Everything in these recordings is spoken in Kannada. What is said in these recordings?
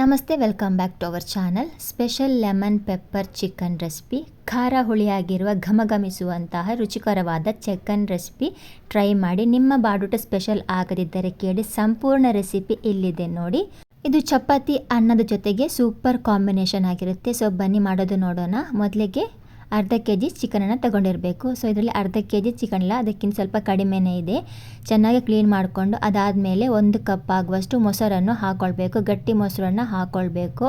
ನಮಸ್ತೆ, welcome back to our channel. Special lemon pepper chicken recipe. ಖಾರ ಹುಳಿಯಾಗಿರುವ ಘಮಘಮಿಸುವಂತಹ ರುಚಿಕರವಾದ ಚಿಕನ್ ರೆಸಿಪಿ ಟ್ರೈ ಮಾಡಿ. ನಿಮ್ಮ ಬಾಡೂಟ ಸ್ಪೆಷಲ್ ಆಗದಿದ್ದರೆ ಕೇಳಿ, ಸಂಪೂರ್ಣ ರೆಸಿಪಿ ಇಲ್ಲಿದೆ ನೋಡಿ. ಇದು ಚಪಾತಿ ಅನ್ನದ ಜೊತೆಗೆ ಸೂಪರ್ ಕಾಂಬಿನೇಷನ್ ಆಗಿರುತ್ತೆ. ಸೊ ಬನ್ನಿ ಮಾಡೋದು ನೋಡೋಣ. ಮೊದಲಿಗೆ ಅರ್ಧ ಕೆ ಜಿ ಚಿಕನನ್ನು ತಗೊಂಡಿರಬೇಕು. ಸೊ ಇದರಲ್ಲಿ ಅರ್ಧ ಕೆ ಜಿ ಚಿಕನ್ ಇಲ್ಲ, ಅದಕ್ಕಿಂತ ಸ್ವಲ್ಪ ಕಡಿಮೆನೇ ಇದೆ. ಚೆನ್ನಾಗಿ ಕ್ಲೀನ್ ಮಾಡಿಕೊಂಡು ಅದಾದಮೇಲೆ 1 ಕಪ್ ಆಗುವಷ್ಟು ಮೊಸರನ್ನು ಹಾಕ್ಕೊಳ್ಬೇಕು. ಗಟ್ಟಿ ಮೊಸರನ್ನು ಹಾಕ್ಕೊಳ್ಬೇಕು.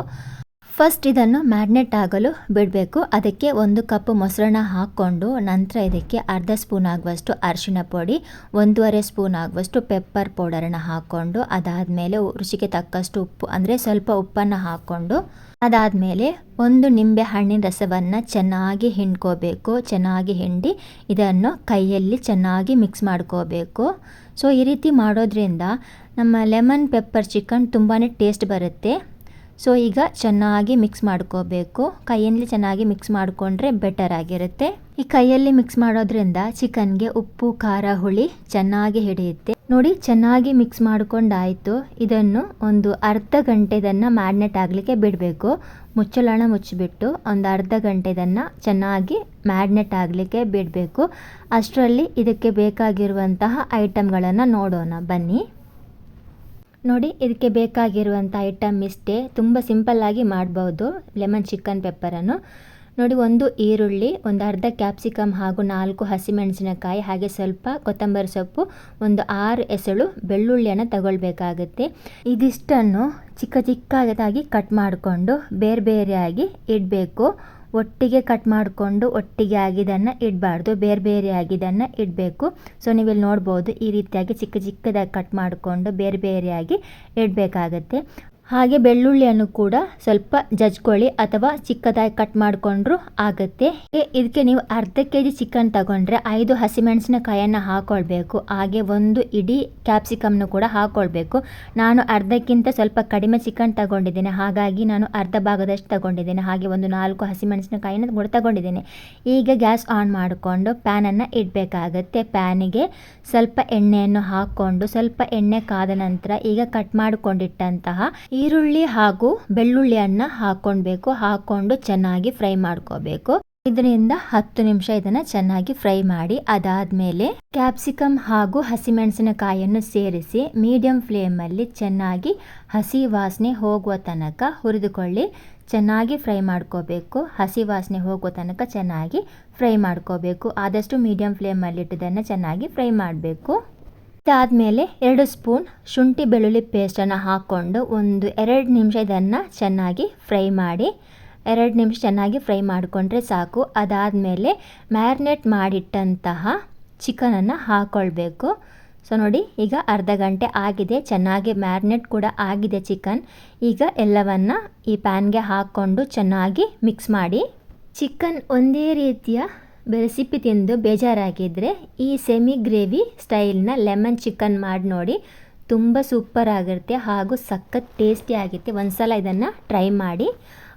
ಫಸ್ಟ್ ಇದನ್ನು ಮ್ಯಾರಿನೇಟ್ ಆಗಲು ಬಿಡಬೇಕು. ಅದಕ್ಕೆ 1 ಕಪ್ ಮೊಸರನ್ನ ಹಾಕ್ಕೊಂಡು ನಂತರ ಇದಕ್ಕೆ ಅರ್ಧ ಸ್ಪೂನ್ ಆಗುವಷ್ಟು ಅರಿಶಿಣ ಪುಡಿ, 1.5 ಸ್ಪೂನ್ ಆಗುವಷ್ಟು ಪೆಪ್ಪರ್ ಪೌಡರನ್ನು ಹಾಕ್ಕೊಂಡು ಅದಾದಮೇಲೆ ರುಚಿಗೆ ತಕ್ಕಷ್ಟು ಉಪ್ಪು, ಅಂದರೆ ಸ್ವಲ್ಪ ಉಪ್ಪನ್ನು ಹಾಕ್ಕೊಂಡು ಅದಾದಮೇಲೆ 1 ನಿಂಬೆ ಹಣ್ಣಿನ ರಸವನ್ನು ಚೆನ್ನಾಗಿ ಹಿಂಡ್ಕೋಬೇಕು. ಚೆನ್ನಾಗಿ ಹಿಂಡಿ ಇದನ್ನು ಕೈಯಲ್ಲಿ ಚೆನ್ನಾಗಿ ಮಿಕ್ಸ್ ಮಾಡ್ಕೋಬೇಕು. ಸೊ ಈ ರೀತಿ ಮಾಡೋದ್ರಿಂದ ನಮ್ಮ ಲೆಮನ್ ಪೆಪ್ಪರ್ ಚಿಕನ್ ತುಂಬಾ ಟೇಸ್ಟ್ ಬರುತ್ತೆ. ಸೊ ಈಗ ಚೆನ್ನಾಗಿ ಮಿಕ್ಸ್ ಮಾಡ್ಕೋಬೇಕು. ಕೈಯಲ್ಲಿ ಚೆನ್ನಾಗಿ ಮಿಕ್ಸ್ ಮಾಡಿಕೊಂಡ್ರೆ ಬೆಟರ್ ಆಗಿರುತ್ತೆ. ಈ ಕೈಯಲ್ಲಿ ಮಿಕ್ಸ್ ಮಾಡೋದ್ರಿಂದ ಚಿಕನ್ಗೆ ಉಪ್ಪು, ಖಾರ, ಹುಳಿ ಚೆನ್ನಾಗಿ ಹಿಡಿಯುತ್ತೆ. ನೋಡಿ, ಚೆನ್ನಾಗಿ ಮಿಕ್ಸ್ ಮಾಡ್ಕೊಂಡಾಯಿತು. ಇದನ್ನು ಒಂದು ಅರ್ಧ ಗಂಟೆ ಇದನ್ನು ಮ್ಯಾರಿನೇಟ್ ಆಗಲಿಕ್ಕೆ ಬಿಡಬೇಕು. ಮುಚ್ಚಳನ ಮುಚ್ಚಿಬಿಟ್ಟು ಒಂದು ಅರ್ಧ ಗಂಟೆ ಇದನ್ನು ಚೆನ್ನಾಗಿ ಮ್ಯಾರಿನೇಟ್ ಆಗಲಿಕ್ಕೆ ಬಿಡಬೇಕು. ಅಷ್ಟರಲ್ಲಿ ಇದಕ್ಕೆ ಬೇಕಾಗಿರುವಂತಹ ಐಟಮ್ಗಳನ್ನು ನೋಡೋಣ ಬನ್ನಿ. ನೋಡಿ, ಇದಕ್ಕೆ ಬೇಕಾಗಿರುವಂಥ ಐಟಮ್ ಇಷ್ಟೇ. ತುಂಬ ಸಿಂಪಲ್ಲಾಗಿ ಮಾಡ್ಬೋದು ಲೆಮನ್ ಚಿಕನ್ ಪೆಪ್ಪರನ್ನು. ನೋಡಿ, 1 ಈರುಳ್ಳಿ, ಒಂದು ಅರ್ಧ ಕ್ಯಾಪ್ಸಿಕಮ್ ಹಾಗೂ 4 ಹಸಿಮೆಣಸಿನಕಾಯಿ, ಹಾಗೆ ಸ್ವಲ್ಪ ಕೊತ್ತಂಬರಿ ಸೊಪ್ಪು, ಒಂದು 6 ಎಸಳು ಬೆಳ್ಳುಳ್ಳಿಯನ್ನು ತಗೊಳ್ಬೇಕಾಗುತ್ತೆ. ಇದಿಷ್ಟನ್ನು ಚಿಕ್ಕ ಚಿಕ್ಕದಾಗಿ ಕಟ್ ಮಾಡಿಕೊಂಡು ಬೇರೆ ಬೇರೆಯಾಗಿ ಇಡಬೇಕು. ಒಟ್ಟಿಗೆ ಕಟ್ ಮಾಡಿಕೊಂಡು ಒಟ್ಟಿಗೆ ಆಗಿದ್ದನ್ನು ಇಡಬಾರ್ದು, ಬೇರೆ ಬೇರೆ ಆಗಿದ್ದನ್ನು ಇಡಬೇಕು. ಸೊ ನೀವಿಲ್ಲಿ ನೋಡ್ಬೋದು, ಈ ರೀತಿಯಾಗಿ ಚಿಕ್ಕ ಚಿಕ್ಕದಾಗಿ ಕಟ್ ಮಾಡಿಕೊಂಡು ಬೇರೆ ಬೇರೆಯಾಗಿ ಇಡಬೇಕಾಗತ್ತೆ. ಹಾಗೆ ಬೆಳ್ಳುಳ್ಳಿಯನ್ನು ಕೂಡ ಸ್ವಲ್ಪ ಜಜ್ಕೊಳ್ಳಿ ಅಥವಾ ಚಿಕ್ಕದಾಗಿ ಕಟ್ ಮಾಡಿಕೊಂಡ್ರೂ ಆಗುತ್ತೆ. ಇದಕ್ಕೆ ನೀವು ಅರ್ಧ ಕೆ ಜಿ ಚಿಕನ್ ತಗೊಂಡ್ರೆ 5 ಹಸಿಮೆಣಸಿನಕಾಯನ್ನು ಹಾಕ್ಕೊಳ್ಬೇಕು. ಹಾಗೆ 1 ಇಡೀ ಕ್ಯಾಪ್ಸಿಕಮ್ನು ಕೂಡ ಹಾಕ್ಕೊಳ್ಬೇಕು. ನಾನು ಅರ್ಧಕ್ಕಿಂತ ಸ್ವಲ್ಪ ಕಡಿಮೆ ಚಿಕನ್ ತಗೊಂಡಿದ್ದೇನೆ, ಹಾಗಾಗಿ ನಾನು ಅರ್ಧ ಭಾಗದಷ್ಟು ತಗೊಂಡಿದ್ದೇನೆ. ಹಾಗೆ 4 ಹಸಿಮೆಣಸಿನಕಾಯಿನ ಕೂಡ ತಗೊಂಡಿದ್ದೇನೆ. ಈಗ ಗ್ಯಾಸ್ ಆನ್ ಮಾಡಿಕೊಂಡು ಪ್ಯಾನನ್ನು ಇಡಬೇಕಾಗತ್ತೆ. ಪ್ಯಾನಿಗೆ ಸ್ವಲ್ಪ ಎಣ್ಣೆಯನ್ನು ಹಾಕ್ಕೊಂಡು ಸ್ವಲ್ಪ ಎಣ್ಣೆ ಕಾದ ನಂತರ ಈಗ ಕಟ್ ಮಾಡಿಕೊಂಡಿಟ್ಟಂತಹ ಈರುಳ್ಳಿ ಹಾಗೂ ಬೆಳ್ಳುಳ್ಳಿಯನ್ನು ಹಾಕ್ಕೊಂಡು ಚೆನ್ನಾಗಿ ಫ್ರೈ ಮಾಡ್ಕೋಬೇಕು. ಇದರಿಂದ 10 ನಿಮಿಷ ಇದನ್ನು ಚೆನ್ನಾಗಿ ಫ್ರೈ ಮಾಡಿ ಅದಾದಮೇಲೆ ಕ್ಯಾಪ್ಸಿಕಮ್ ಹಾಗೂ ಹಸಿಮೆಣಸಿನಕಾಯಿಯನ್ನು ಸೇರಿಸಿ ಮೀಡಿಯಂ ಫ್ಲೇಮಲ್ಲಿ ಚೆನ್ನಾಗಿ ಹಸಿ ವಾಸನೆ ಹೋಗುವ ತನಕ ಹುರಿದುಕೊಳ್ಳಿ. ಚೆನ್ನಾಗಿ ಫ್ರೈ ಮಾಡ್ಕೋಬೇಕು. ಹಸಿ ವಾಸನೆ ಹೋಗುವ ತನಕ ಚೆನ್ನಾಗಿ ಫ್ರೈ ಮಾಡ್ಕೋಬೇಕು. ಆದಷ್ಟು ಮೀಡಿಯಂ ಫ್ಲೇಮಲ್ಲಿ ಇಟ್ಟಿದ್ದನ್ನು ಚೆನ್ನಾಗಿ ಫ್ರೈ ಮಾಡಬೇಕು. ಇದಾದಮೇಲೆ 2 ಸ್ಪೂನ್ ಶುಂಠಿ ಬೆಳ್ಳುಳ್ಳಿ ಪೇಸ್ಟನ್ನು ಹಾಕ್ಕೊಂಡು 2 ನಿಮಿಷ ಇದನ್ನು ಚೆನ್ನಾಗಿ ಫ್ರೈ ಮಾಡಿ. 2 ನಿಮಿಷ ಚೆನ್ನಾಗಿ ಫ್ರೈ ಮಾಡಿಕೊಂಡ್ರೆ ಸಾಕು. ಅದಾದಮೇಲೆ ಮ್ಯಾರಿನೇಟ್ ಮಾಡಿಟ್ಟಂತಹ ಚಿಕನನ್ನು ಹಾಕ್ಕೊಳ್ಬೇಕು. ಸೊ ನೋಡಿ, ಈಗ ಅರ್ಧ ಗಂಟೆ ಆಗಿದೆ, ಚೆನ್ನಾಗಿ ಮ್ಯಾರಿನೇಟ್ ಕೂಡ ಆಗಿದೆ ಚಿಕನ್. ಈಗ ಎಲ್ಲವನ್ನು ಈ ಪ್ಯಾನ್ಗೆ ಹಾಕ್ಕೊಂಡು ಚೆನ್ನಾಗಿ ಮಿಕ್ಸ್ ಮಾಡಿ. ಚಿಕನ್ ಒಂದೇ ರೀತಿಯ ರೆಸಿಪಿ ತಿಂದು ಬೇಜಾರಾಗಿದ್ದರೆ ಈ ಸೆಮಿ ಗ್ರೇವಿ ಸ್ಟೈಲ್ನ ಲೆಮನ್ ಚಿಕನ್ ಮಾಡಿ ನೋಡಿ. ತುಂಬ ಸೂಪರ್ ಆಗಿರುತ್ತೆ ಹಾಗೂ ಸಖತ್ ಟೇಸ್ಟಿ ಆಗುತ್ತೆ. ಒಂದ್ಸಲ ಇದನ್ನು ಟ್ರೈ ಮಾಡಿ.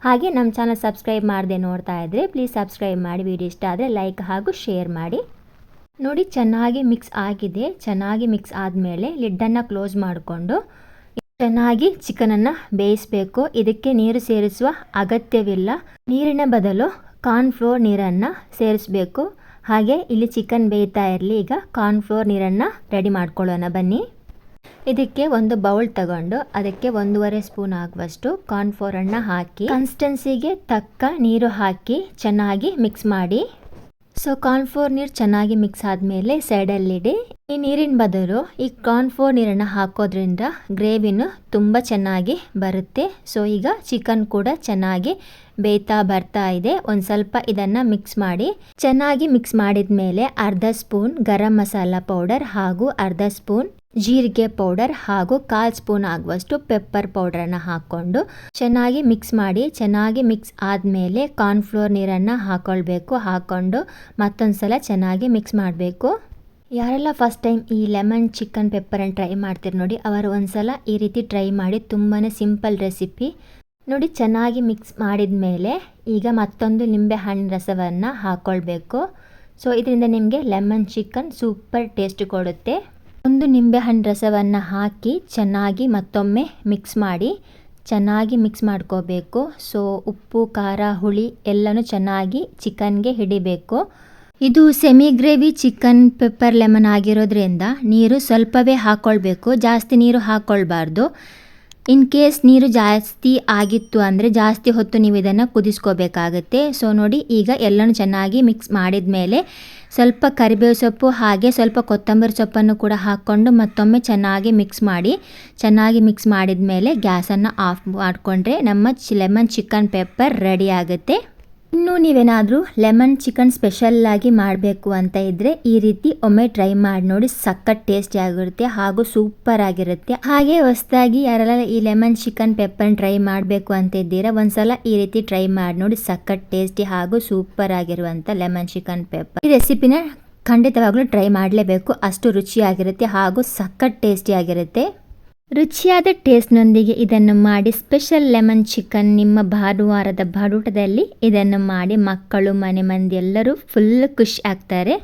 ಹಾಗೆ ನಮ್ಮ ಚಾನಲ್ ಸಬ್ಸ್ಕ್ರೈಬ್ ಮಾಡದೆ ನೋಡ್ತಾ ಇದ್ದರೆ ಪ್ಲೀಸ್ ಸಬ್ಸ್ಕ್ರೈಬ್ ಮಾಡಿ. ವಿಡಿಯೋ ಇಷ್ಟ ಆದರೆ ಲೈಕ್ ಹಾಗೂ ಶೇರ್ ಮಾಡಿ. ನೋಡಿ, ಚೆನ್ನಾಗಿ ಮಿಕ್ಸ್ ಆಗಿದೆ. ಚೆನ್ನಾಗಿ ಮಿಕ್ಸ್ ಆದಮೇಲೆ ಲಿಡ್ಡನ್ನು ಕ್ಲೋಸ್ ಮಾಡಿಕೊಂಡು ಚೆನ್ನಾಗಿ ಚಿಕನನ್ನು ಬೇಯಿಸಬೇಕು. ಇದಕ್ಕೆ ನೀರು ಸೇರಿಸುವ ಅಗತ್ಯವಿಲ್ಲ. ನೀರಿನ ಬದಲು ಕಾರ್ನ್ಫ್ಲೋರ್ ನೀರನ್ನು ಸೇರಿಸಬೇಕು. ಹಾಗೆ ಇಲ್ಲಿ ಚಿಕನ್ ಬೇಯ್ತಾ ಇರಲಿ. ಈಗ ಕಾರ್ನ್ಫ್ಲೋರ್ ನೀರನ್ನು ರೆಡಿ ಮಾಡ್ಕೊಳ್ಳೋಣ ಬನ್ನಿ. ಇದಕ್ಕೆ ಒಂದು ಬೌಲ್ ತಗೊಂಡು ಅದಕ್ಕೆ 1.5 ಸ್ಪೂನ್ ಆಗುವಷ್ಟು ಕಾರ್ನ್ಫ್ಲೋರನ್ನು ಹಾಕಿ ಕನ್ಸಿಸ್ಟೆನ್ಸಿಗೆ ತಕ್ಕ ನೀರು ಹಾಕಿ ಚೆನ್ನಾಗಿ ಮಿಕ್ಸ್ ಮಾಡಿ. ಸೊ ಕಾರ್ನ್ಫ್ಲೋರ್ ನೀರು ಚೆನ್ನಾಗಿ ಮಿಕ್ಸ್ ಆದಮೇಲೆ ಸೈಡಲ್ಲಿಡಿ. ಈ ನೀರಿನ ಬದಲು ಈ ಕಾರ್ನ್ಫ್ಲೋರ್ ನೀರನ್ನು ಹಾಕೋದ್ರಿಂದ ಗ್ರೇವಿನೂ ತುಂಬ ಚೆನ್ನಾಗಿ ಬರುತ್ತೆ. ಸೊ ಈಗ ಚಿಕನ್ ಕೂಡ ಚೆನ್ನಾಗಿ ಬೇಯ್ತಾ ಬರ್ತಾ ಇದೆ. ಒಂದು ಸ್ವಲ್ಪ ಇದನ್ನು ಮಿಕ್ಸ್ ಮಾಡಿ. ಚೆನ್ನಾಗಿ ಮಿಕ್ಸ್ ಮಾಡಿದ ಮೇಲೆ ಅರ್ಧ ಸ್ಪೂನ್ ಗರಂ ಮಸಾಲ ಪೌಡರ್ ಹಾಗೂ ಅರ್ಧ ಸ್ಪೂನ್ ಜೀರಿಗೆ ಪೌಡರ್ ಹಾಗೂ 1/4 ಸ್ಪೂನ್ ಆಗುವಷ್ಟು ಪೆಪ್ಪರ್ ಪೌಡರನ್ನು ಹಾಕ್ಕೊಂಡು ಚೆನ್ನಾಗಿ ಮಿಕ್ಸ್ ಮಾಡಿ. ಚೆನ್ನಾಗಿ ಮಿಕ್ಸ್ ಆದಮೇಲೆ ಕಾರ್ನ್ಫ್ಲೋರ್ ನೀರನ್ನು ಹಾಕ್ಕೊಂಡು ಮತ್ತೊಂದು ಸಲ ಚೆನ್ನಾಗಿ ಮಿಕ್ಸ್ ಮಾಡಬೇಕು. ಯಾರೆಲ್ಲ ಫಸ್ಟ್ ಟೈಮ್ ಈ ಲೆಮನ್ ಚಿಕನ್ ಪೆಪ್ಪರನ್ನು ಟ್ರೈ ಮಾಡ್ತೀರಿ ನೋಡಿ, ಅವರು ಒಂದ್ಸಲ ಈ ರೀತಿ ಟ್ರೈ ಮಾಡಿ. ತುಂಬಾ ಸಿಂಪಲ್ ರೆಸಿಪಿ ನೋಡಿ. ಚೆನ್ನಾಗಿ ಮಿಕ್ಸ್ ಮಾಡಿದ ಮೇಲೆ ಈಗ ಮತ್ತೊಂದು ನಿಂಬೆ ಹಣ್ಣಿನ ರಸವನ್ನು ಹಾಕ್ಕೊಳ್ಬೇಕು. ಸೊ ಇದರಿಂದ ನಿಮಗೆ ಲೆಮನ್ ಚಿಕನ್ ಸೂಪರ್ ಟೇಸ್ಟ್ ಕೊಡುತ್ತೆ. 1 ನಿಂಬೆಹಣ್ಣು ರಸವನ್ನು ಹಾಕಿ ಚೆನ್ನಾಗಿ ಮತ್ತೊಮ್ಮೆ ಮಿಕ್ಸ್ ಮಾಡಿ. ಚೆನ್ನಾಗಿ ಮಿಕ್ಸ್ ಮಾಡ್ಕೋಬೇಕು. ಸೊ ಉಪ್ಪು ಖಾರ ಹುಳಿ ಎಲ್ಲನೂ ಚೆನ್ನಾಗಿ ಚಿಕನ್ಗೆ ಹಿಡಿಬೇಕು. ಇದು semi gravy chicken pepper lemon ಆಗಿರೋದ್ರಿಂದ ನೀರು ಸ್ವಲ್ಪವೇ ಹಾಕ್ಕೊಳ್ಬೇಕು, ಜಾಸ್ತಿ ನೀರು ಹಾಕ್ಕೊಳ್ಬಾರ್ದು. ಇನ್ ಕೇಸ್ ನೀರು ಜಾಸ್ತಿ ಆಗಿತ್ತು ಅಂದರೆ ಜಾಸ್ತಿ ಹೊತ್ತು ನೀವು ಇದನ್ನು ಕುದಿಸ್ಕೋಬೇಕಾಗುತ್ತೆ. ಸೊ ನೋಡಿ, ಈಗ ಎಲ್ಲನೂ ಚೆನ್ನಾಗಿ ಮಿಕ್ಸ್ ಮಾಡಿದ ಮೇಲೆ ಸ್ವಲ್ಪ ಕರಿಬೇವು ಸೊಪ್ಪು ಹಾಗೆ ಸ್ವಲ್ಪ ಕೊತ್ತಂಬರಿ ಸೊಪ್ಪನ್ನು ಕೂಡ ಹಾಕ್ಕೊಂಡು ಮತ್ತೊಮ್ಮೆ ಚೆನ್ನಾಗಿ ಮಿಕ್ಸ್ ಮಾಡಿದ ಮೇಲೆ ಗ್ಯಾಸನ್ನು ಆಫ್ ಮಾಡಿಕೊಂಡ್ರೆ ನಮ್ಮ ಲೆಮನ್ ಚಿಕನ್ ಪೆಪ್ಪರ್ ರೆಡಿ ಆಗುತ್ತೆ. ಇನ್ನು ನೀವೇನಾದರೂ ಲೆಮನ್ ಚಿಕನ್ ಸ್ಪೆಷಲ್ಲಾಗಿ ಮಾಡಬೇಕು ಅಂತ ಇದ್ದರೆ ಈ ರೀತಿ ಒಮ್ಮೆ ಟ್ರೈ ಮಾಡಿ ನೋಡಿ, ಸಖತ್ ಟೇಸ್ಟಿ ಆಗಿರುತ್ತೆ ಹಾಗೂ ಸೂಪರ್ ಆಗಿರುತ್ತೆ. ಹಾಗೆ ಹೊಸದಾಗಿ ಯಾರೆಲ್ಲ ಈ ಲೆಮನ್ ಚಿಕನ್ ಪೆಪ್ಪರ್ನ ಟ್ರೈ ಮಾಡಬೇಕು ಅಂತ ಇದ್ದೀರಾ, ಒಂದ್ಸಲ ಈ ರೀತಿ ಟ್ರೈ ಮಾಡಿ ನೋಡಿ, ಸಖತ್ ಟೇಸ್ಟಿ ಹಾಗೂ ಸೂಪರ್ ಆಗಿರುವಂಥ ಲೆಮನ್ ಚಿಕನ್ ಪೆಪ್ಪರ್. ಈ ರೆಸಿಪಿನ ಖಂಡಿತವಾಗ್ಲೂ ಟ್ರೈ ಮಾಡಲೇಬೇಕು, ಅಷ್ಟು ರುಚಿಯಾಗಿರುತ್ತೆ ಹಾಗೂ ಸಖತ್ ಟೇಸ್ಟಿ ಆಗಿರುತ್ತೆ. ರುಚಿಯಾದ ಟೇಸ್ಟ್ನೊಂದಿಗೆ ಇದನ್ನು ಮಾಡಿ ಸ್ಪೆಷಲ್ ಲೆಮನ್ ಚಿಕನ್ ನಿಮ್ಮ ಭಾನುವಾರದ ಬಾಡೂಟದಲ್ಲಿ ಇದನ್ನು ಮಾಡಿ ಮಕ್ಕಳು ಮನೆ ಮಂದಿ ಎಲ್ಲರೂ ಫುಲ್ ಖುಷಿ ಆಗ್ತಾರೆ.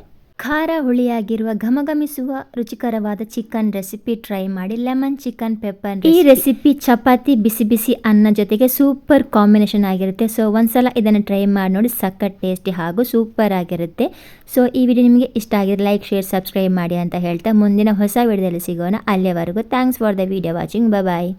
ಖಾರ ಹುಳಿಯಾಗಿರುವ ಘಮಘಮಿಸುವ ರುಚಿಕರವಾದ ಚಿಕನ್ ರೆಸಿಪಿ ಟ್ರೈ ಮಾಡಿ, ಲೆಮನ್ ಚಿಕನ್ ಪೆಪ್ಪರ್. ಈ ರೆಸಿಪಿ ಚಪಾತಿ ಬಿಸಿ ಬಿಸಿ ಅನ್ನ ಜೊತೆಗೆ ಸೂಪರ್ ಕಾಂಬಿನೇಷನ್ ಆಗಿರುತ್ತೆ. ಸೊ ಒಂದ್ಸಲ ಇದನ್ನು ಟ್ರೈ ಮಾಡಿ ನೋಡಿ, ಸಖತ್ ಟೇಸ್ಟಿ ಹಾಗೂ ಸೂಪರ್ ಆಗಿರುತ್ತೆ. ಸೊ ಈ ವಿಡಿಯೋ ನಿಮಗೆ ಇಷ್ಟ ಆಗಿದೆ ಲೈಕ್ ಶೇರ್ ಸಬ್ಸ್ಕ್ರೈಬ್ ಮಾಡಿ ಅಂತ ಹೇಳ್ತಾ ಮುಂದಿನ ಹೊಸ ವಿಡಿಯೋದಲ್ಲಿ ಸಿಗೋಣ. ಅಲ್ಲಿವರೆಗೂ thanks for the video watching. Bye.